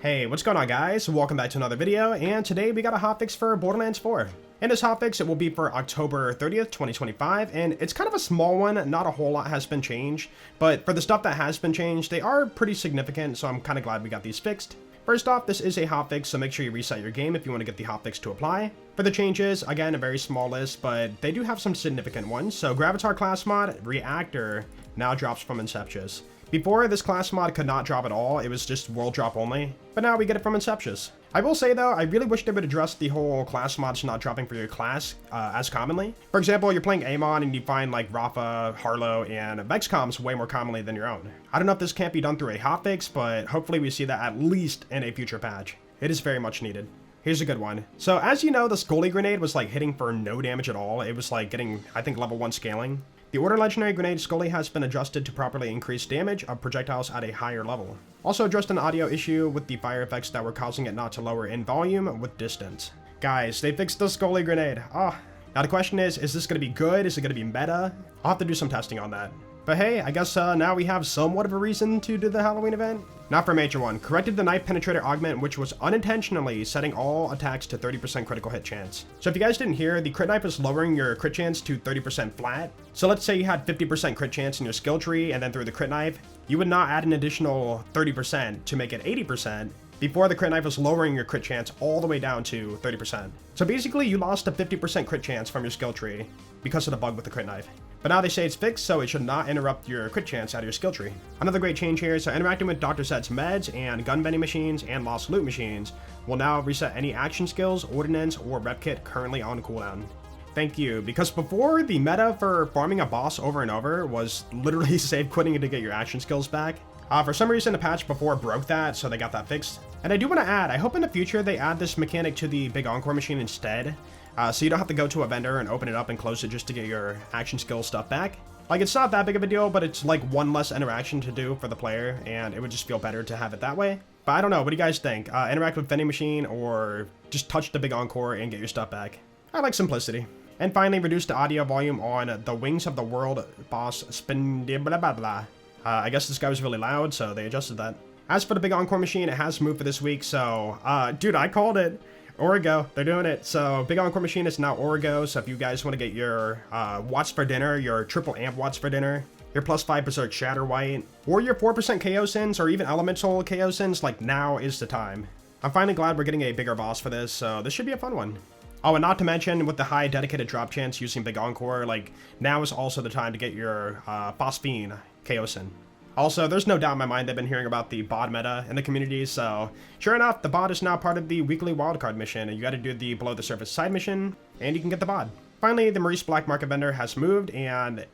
Hey, what's going on guys? Welcome back to another video, and today we got a hotfix for Borderlands 4. In this hotfix, it will be for October 30th, 2025, and it's kind of a small one, not a whole lot has been changed, but for the stuff that has been changed, they are pretty significant, so I'm kind of glad we got these fixed. First off, this is a hotfix, so make sure you reset your game if you want to get the hotfix to apply. For the changes, again, a very small list, but they do have some significant ones. So Gravatar class mod, Reactor, now drops from Inceptious. Before, this class mod could not drop at all, it was just world drop only, but now we get it from Inceptious. I will say though, I really wish they would address the whole class mods not dropping for your class as commonly. For example, you're playing Amon and you find like Rafa, Harlow, and Vexcoms way more commonly than your own. I don't know if this can't be done through a hotfix, but hopefully we see that at least in a future patch. It is very much needed. Here's a good one. So as you know, the Scully grenade was like hitting for no damage at all. It was like getting, I think, level 1 scaling. The Order Legendary Grenade Scully has been adjusted to properly increase damage of projectiles at a higher level. Also addressed an audio issue with the fire effects that were causing it not to lower in volume with distance. Guys, they fixed the Scully grenade. Now the question is this going to be good? Is it going to be meta? I'll have to do some testing on that. But hey, I guess now we have somewhat of a reason to do the Halloween event. Not for a major one. Corrected the Knife Penetrator augment, which was unintentionally setting all attacks to 30% critical hit chance. So if you guys didn't hear, the crit knife is lowering your crit chance to 30% flat. So let's say you had 50% crit chance in your skill tree, and then through the crit knife, you would not add an additional 30% to make it 80%. Before, the crit knife was lowering your crit chance all the way down to 30%. So basically, you lost a 50% crit chance from your skill tree because of the bug with the crit knife. But now they say it's fixed, so it should not interrupt your crit chance out of your skill tree. Another great change here, so interacting with Dr. Set's meds and gun vending machines and lost loot machines will now reset any action skills, ordnance, or rep kit currently on cooldown. Thank you, because before, the meta for farming a boss over and over was literally save quitting to get your action skills back. For some reason, the patch before broke that, so they got that fixed. And I do want to add, I hope in the future they add this mechanic to the big Encore machine instead, so you don't have to go to a vendor and open it up and close it just to get your action skill stuff back. Like, it's not that big of a deal, but it's like one less interaction to do for the player, and it would just feel better to have it that way. But I don't know, what do you guys think? Interact with vending machine, or just touch the big Encore and get your stuff back? I like simplicity. And finally, reduce the audio volume on the Wings of the World boss spin blah blah blah. I guess this guy was really loud, so they adjusted that. As for the big Encore machine, it has moved for this week, so, dude, I called it. Origo, they're doing it. So, big Encore machine is now Origo, so if you guys want to get your watts for dinner, your triple amp watts for dinner, your +5 Berserk Shatter White, or your 4% KO Sins, or even Elemental KO Sins, like, now is the time. I'm finally glad we're getting a bigger boss for this, so this should be a fun one. Oh, and not to mention, with the high dedicated drop chance using big Encore, like, now is also the time to get your Phosphine KO Sin. Also, there's no doubt in my mind they've been hearing about the bod meta in the community, so sure enough, the bod is now part of the weekly wildcard mission, and you gotta do the below the surface side mission, and you can get the bod. Finally, the Maurice Black Market vendor has moved, and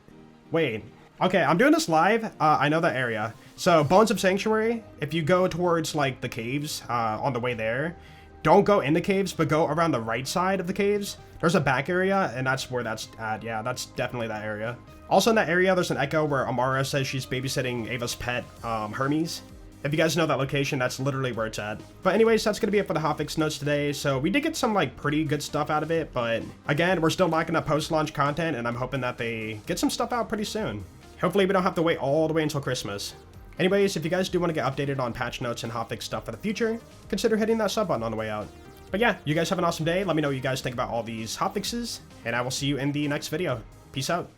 wait. Okay, I'm doing this live. I know that area. So, Bones of Sanctuary, if you go towards, like, the caves on the way there, don't go in the caves, but go around the right side of the caves. There's a back area, and that's where that's at. Yeah, that's definitely that area. Also in that area, there's an echo where Amara says she's babysitting Ava's pet, Hermes. If you guys know that location, that's literally where it's at. But anyways, that's going to be it for the hotfix notes today. So we did get some, like, pretty good stuff out of it, but again, we're still lacking up post-launch content, and I'm hoping that they get some stuff out pretty soon. Hopefully we don't have to wait all the way until Christmas. Anyways, if you guys do want to get updated on patch notes and hotfix stuff for the future, consider hitting that sub button on the way out. But yeah, you guys have an awesome day. Let me know what you guys think about all these hotfixes, and I will see you in the next video. Peace out.